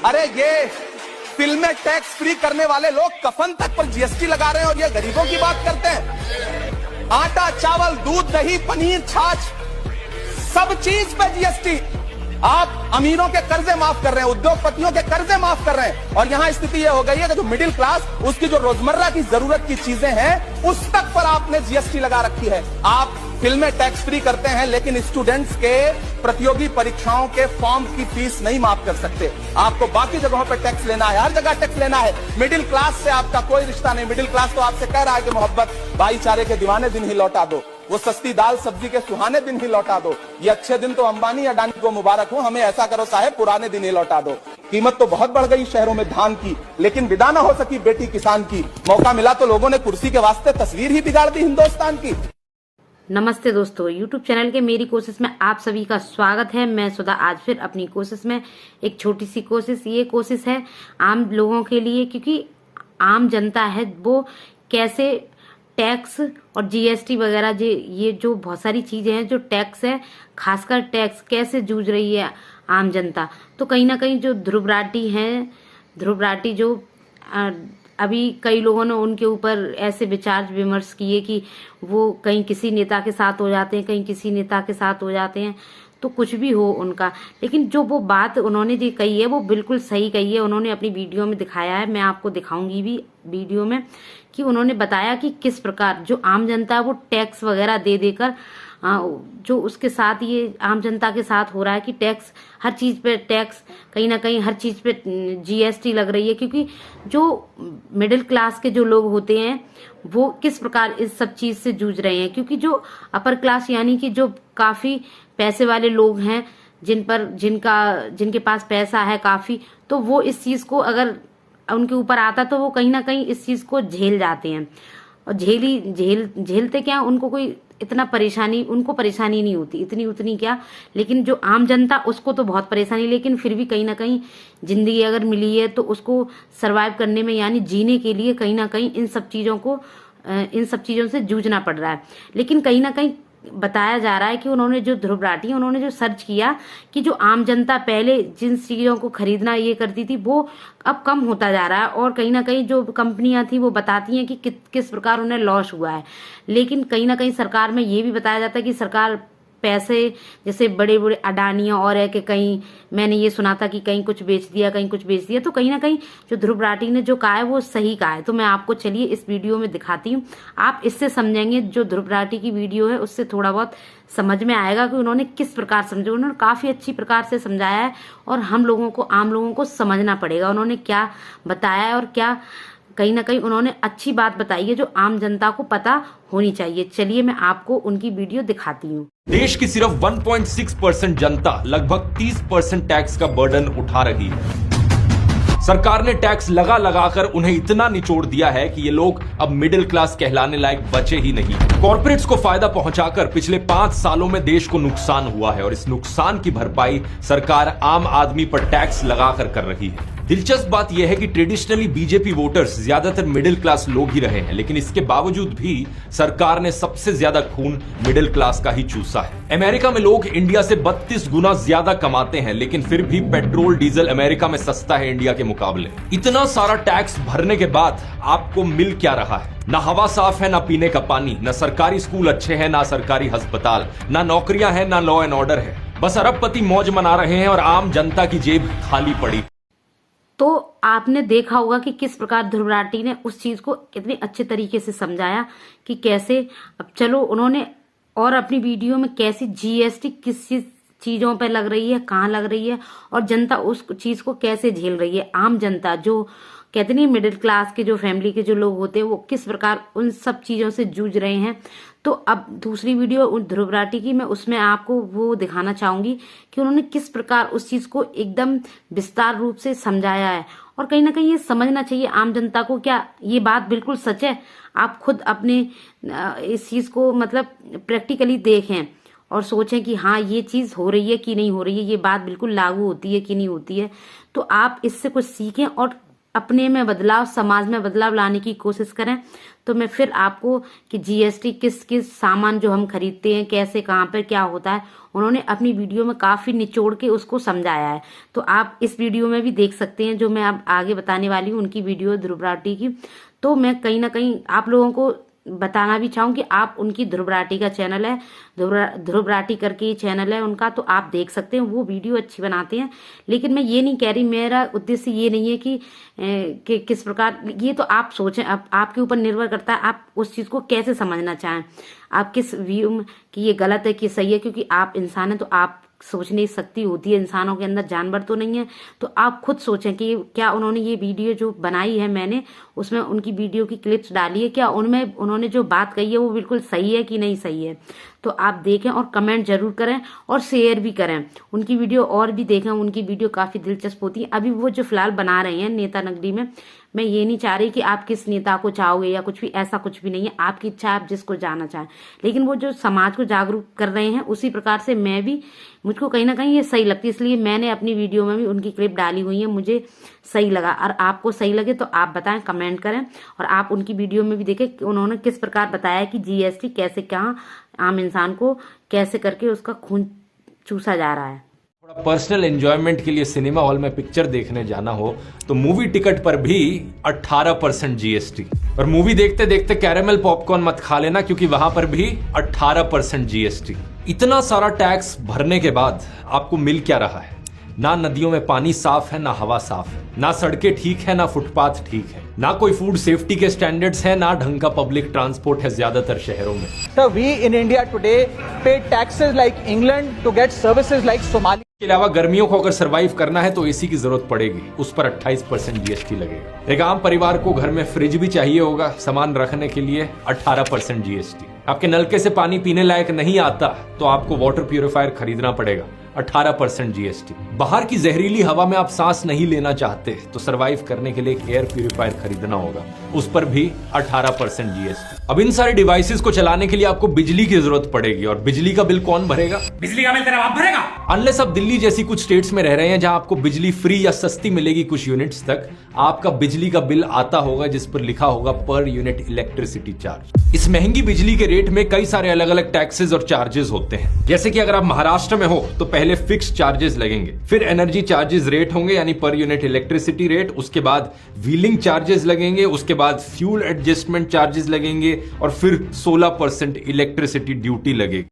अरे ये फिल्में टैक्स फ्री करने वाले लोग कफन तक पर जीएसटी लगा रहे हैं और ये गरीबों की बात करते हैं। आटा, चावल, दूध, दही, पनीर, छाछ, सब चीज पे जीएसटी। आप अमीरों के कर्जे माफ कर रहे हैं, उद्योगपतियों के कर्जे माफ कर रहे हैं, और यहां स्थिति यह हो गई है कि जो मिडिल क्लास, उसकी जो रोजमर्रा की जरूरत की चीजें हैं, उस तक पर आपने जीएसटी लगा रखी है। आप फिल्में टैक्स फ्री करते हैं लेकिन स्टूडेंट्स के प्रतियोगी परीक्षाओं के फॉर्म की फीस नहीं माफ कर सकते। आपको बाकी जगहों पर टैक्स लेना है, हर जगह टैक्स लेना है। मिडिल क्लास से आपका कोई रिश्ता नहीं। मिडिल क्लास तो आपसे कह रहा है कि मोहब्बत, भाईचारे के दीवाने दिन ही लौटा दो, वो सस्ती दाल सब्जी के सुहाने दिन ही लौटा दो। ये अच्छे दिन तो अंबानी अडानी को मुबारक हो, हमें ऐसा करो साहब, पुराने दिन ही लौटा दो। कीमत तो बहुत बढ़ गई शहरों में धान की, लेकिन विदा न हो सकी बेटी किसान की। मौका मिला तो लोगों ने कुर्सी के वास्ते तस्वीर ही बिगाड़ दी हिंदुस्तान की। नमस्ते दोस्तों, YouTube चैनल के मेरी कोशिश में आप सभी का स्वागत है। मैं सुधा आज फिर अपनी कोशिश में एक छोटी सी कोशिश, ये कोशिश है आम लोगों के लिए, क्योंकि आम जनता है वो कैसे टैक्स और जीएसटी वगैरह ये जो बहुत सारी चीजें हैं, जो टैक्स है, खासकर टैक्स कैसे जूझ रही है आम जनता। तो कहीं ना कहीं जो ध्रुव राठी जो अभी कई लोगों ने उनके ऊपर ऐसे विचार विमर्श किए कि वो कहीं किसी नेता के साथ हो जाते हैं, कहीं किसी नेता के साथ हो जाते हैं, तो कुछ भी हो उनका, लेकिन जो वो बात उन्होंने जो कही है वो बिल्कुल सही कही है। उन्होंने अपनी वीडियो में दिखाया है, मैं आपको दिखाऊंगी भी वीडियो में, कि उन्होंने बताया कि किस प्रकार जो आम जनता है वो टैक्स वगैरह दे देकर जो उसके साथ ये आम जनता के साथ हो रहा है कि टैक्स, हर चीज पे टैक्स, कहीं ना कहीं हर चीज पे जीएसटी लग रही है। क्योंकि जो मिडिल क्लास के जो लोग होते हैं वो किस प्रकार इस सब चीज से जूझ रहे हैं, क्योंकि जो अपर क्लास यानी कि जो काफी पैसे वाले लोग हैं, जिनके पास पैसा है काफी, तो वो इस चीज को अगर उनके ऊपर आता तो वो कहीं ना कहीं इस चीज को झेल जाते हैं। और झेलते क्या, उनको कोई उनको परेशानी नहीं होती इतनी उतनी क्या, लेकिन जो आम जनता उसको तो बहुत परेशानी, लेकिन फिर भी कहीं ना कहीं जिंदगी अगर मिली है तो उसको सरवाइव करने में, यानी जीने के लिए कहीं ना कहीं इन सब चीजों से जूझना पड़ रहा है। लेकिन कहीं ना कहीं बताया जा रहा है कि उन्होंने जो ध्रुव राठी, उन्होंने जो सर्च किया कि जो आम जनता पहले जिन चीजों को खरीदना ये करती थी वो अब कम होता जा रहा है, और कहीं ना कहीं जो कंपनियां थी वो बताती हैं कि किस प्रकार उन्हें लॉस हुआ है। लेकिन कहीं ना कहीं सरकार में ये भी बताया जाता है कि सरकार पैसे, जैसे बड़े बड़े अडानियां और है कि कहीं मैंने ये सुना था कि कहीं कुछ बेच दिया, कहीं कुछ बेच दिया, तो कहीं ना कहीं जो ध्रुव राठी ने जो कहा है वो सही कहा है। तो मैं आपको चलिए इस वीडियो में दिखाती हूँ, आप इससे समझेंगे, जो ध्रुव राठी की वीडियो है उससे थोड़ा बहुत समझ में आएगा कि उन्होंने किस प्रकार समझा। उन्होंने काफी अच्छी प्रकार से समझाया है और हम लोगों को, आम लोगों को समझना पड़ेगा उन्होंने क्या बताया है, और क्या कहीं ना कहीं उन्होंने अच्छी बात बताई है जो आम जनता को पता होनी चाहिए। चलिए मैं आपको उनकी वीडियो दिखाती हूँ। देश की सिर्फ 1.6% जनता लगभग 30% टैक्स का बर्डन उठा रही है। सरकार ने टैक्स लगा लगाकर उन्हें इतना निचोड़ दिया है कि ये लोग अब मिडिल क्लास कहलाने लायक बचे ही नहीं। कॉर्पोरेट्स को फायदा पहुंचाकर पिछले 5 सालों में देश को नुकसान हुआ है, और इस नुकसान की भरपाई सरकार आम आदमी पर टैक्स लगाकर कर रही है। दिलचस्प बात यह है कि ट्रेडिशनली बीजेपी वोटर्स ज्यादातर मिडिल क्लास लोग ही रहे हैं, लेकिन इसके बावजूद भी सरकार ने सबसे ज्यादा खून मिडिल क्लास का ही चूसा है। अमेरिका में लोग इंडिया से 32 गुना ज्यादा कमाते हैं, लेकिन फिर भी पेट्रोल डीजल अमेरिका में सस्ता है इंडिया के मुकाबले। इतना सारा टैक्स भरने के बाद आपको मिल क्या रहा है? ना हवा साफ है, ना पीने का पानी, ना सरकारी स्कूल अच्छे हैं, ना सरकारी अस्पताल, ना नौकरियां हैं, ना लॉ एंड ऑर्डर है। बस अरबपति मौज मना रहे हैं और आम जनता की जेब खाली पड़ी। तो आपने देखा होगा कि किस प्रकार ध्रुव राठी ने उस चीज को इतने अच्छे तरीके से समझाया कि कैसे, अब चलो उन्होंने, और अपनी वीडियो में कैसी जीएसटी किस चीजों पर लग रही है, कहाँ लग रही है, और जनता उस चीज को कैसे झेल रही है। आम जनता जो कहते नहीं, मिडिल क्लास के जो फैमिली के जो लोग होते हैं वो किस प्रकार उन सब चीजों से जूझ रहे हैं। तो अब दूसरी वीडियो ध्रुव राठी की, मैं उसमें आपको वो दिखाना चाहूंगी कि उन्होंने किस प्रकार उस चीज को एकदम विस्तार रूप से समझाया है। और कहीं ना कहीं ये समझना चाहिए आम जनता को, क्या ये बात बिल्कुल सच है। आप खुद अपने इस चीज को मतलब प्रैक्टिकली देखें और सोचें कि हाँ ये चीज हो रही है कि नहीं हो रही है, ये बात बिल्कुल लागू होती है कि नहीं होती है। तो आप इससे कुछ सीखें और अपने में बदलाव, समाज में बदलाव लाने की कोशिश करें। तो मैं फिर आपको कि जीएसटी किस किस सामान जो हम खरीदते हैं, कैसे, कहाँ पर क्या होता है, उन्होंने अपनी वीडियो में काफी निचोड़ के उसको समझाया है। तो आप इस वीडियो में भी देख सकते हैं, जो मैं अब आगे बताने वाली हूँ उनकी वीडियो, ध्रुव राठी की। तो मैं कहीं ना कहीं आप लोगों को बताना भी चाहूँ कि आप उनकी ध्रुव राठी का चैनल है, ध्रुव राठी करके चैनल है उनका, तो आप देख सकते हैं, वो वीडियो अच्छी बनाते हैं। लेकिन मैं ये नहीं कह रही, मेरा उद्देश्य ये नहीं है कि किस प्रकार, ये तो आप सोचें, आपके ऊपर निर्भर करता है आप उस चीज को कैसे समझना चाहें, आप किस व्यू में कि ये गलत है कि सही है। क्योंकि आप इंसान हैं तो आप सोचने की शक्ति होती है इंसानों के अंदर, जानवर तो नहीं है। तो आप खुद सोचें कि क्या उन्होंने ये वीडियो जो बनाई है, मैंने उसमें उनकी वीडियो की क्लिप्स डाली है, क्या उनमें उन्होंने जो बात कही है वो बिल्कुल सही है कि नहीं सही है। तो आप देखें और कमेंट जरूर करें और शेयर भी करें, उनकी वीडियो और भी देखें, उनकी वीडियो काफी दिलचस्प होती है। अभी वो जो फिलहाल बना रहे हैं नेता नगरी में, मैं ये नहीं चाह रही कि आप किस नेता को चाहोगे या कुछ भी, ऐसा कुछ भी नहीं है, आपकी इच्छा, आप जिसको जाना चाहें। लेकिन वो जो समाज को जागरूक कर रहे हैं, उसी प्रकार से मैं भी, मुझको कहीं ना कहीं ये सही लगती है, इसलिए मैंने अपनी वीडियो में भी उनकी क्लिप डाली हुई है, मुझे सही लगा। और आपको सही लगे तो आप बताएं, कमेंट करें। और आप उनकी वीडियो में भी देखें कि उन्होंने किस प्रकार बताया कि जीएसटी कैसे, कहाँ आम इंसान को कैसे करके उसका खून चूसा जा रहा है। थोड़ा पर्सनल एंजॉयमेंट के लिए सिनेमा हॉल में पिक्चर देखने जाना हो तो मूवी टिकट पर भी 18% जीएसटी। और मूवी देखते देखते कैरेमल पॉपकॉर्न मत खा लेना, क्योंकि वहां पर भी 18% जीएसटी। इतना सारा टैक्स भरने के बाद आपको मिल क्या रहा है? ना नदियों में पानी साफ है, ना हवा साफ है, ना सड़कें ठीक है, ना फुटपाथ ठीक है, ना कोई फूड सेफ्टी के स्टैंडर्ड्स है, ना ढंग का पब्लिक ट्रांसपोर्ट है ज्यादातर शहरों में। So we in India today pay taxes like England to get services like Somalia. के अलावा गर्मियों को अगर सरवाइव करना है तो एसी की जरूरत पड़ेगी, उस पर 28% जीएसटी लगेगा। एक आम परिवार को घर में फ्रिज भी चाहिए होगा सामान रखने के लिए, 18% जीएसटी। आपके नलके से पानी पीने लायक नहीं आता तो आपको वाटर प्यूरिफायर खरीदना पड़ेगा, 18% जीएसटी। बाहर की जहरीली हवा में आप सांस नहीं लेना चाहते तो सरवाइव करने के लिए एक एयर प्यूरिफायर खरीदना होगा, उस पर भी 18% जीएसटी। अब इन सारे डिवाइसेस को चलाने के लिए आपको बिजली की जरूरत पड़ेगी, और बिजली का बिल कौन भरेगा? बिजली का बिल तेरा बाप भरेगा। अनलेस आप दिल्ली जैसी कुछ स्टेट्स में रह रहे हैं जहां आपको बिजली फ्री या सस्ती मिलेगी कुछ यूनिट्स तक, आपका बिजली का बिल आता होगा जिस पर लिखा होगा पर यूनिट इलेक्ट्रिसिटी चार्ज। इस महंगी बिजली के रेट में कई सारे अलग अलग टैक्सेस और चार्जेस होते हैं। जैसे कि अगर आप महाराष्ट्र में हो तो पहले फिक्स चार्जेस लगेंगे, फिर एनर्जी चार्जेस रेट होंगे यानी पर यूनिट इलेक्ट्रिसिटी रेट, उसके बाद व्हीलिंग चार्जेस लगेंगे, उसके बाद फ्यूल एडजस्टमेंट चार्जेस लगेंगे, और फिर 16% इलेक्ट्रिसिटी ड्यूटी लगेगी।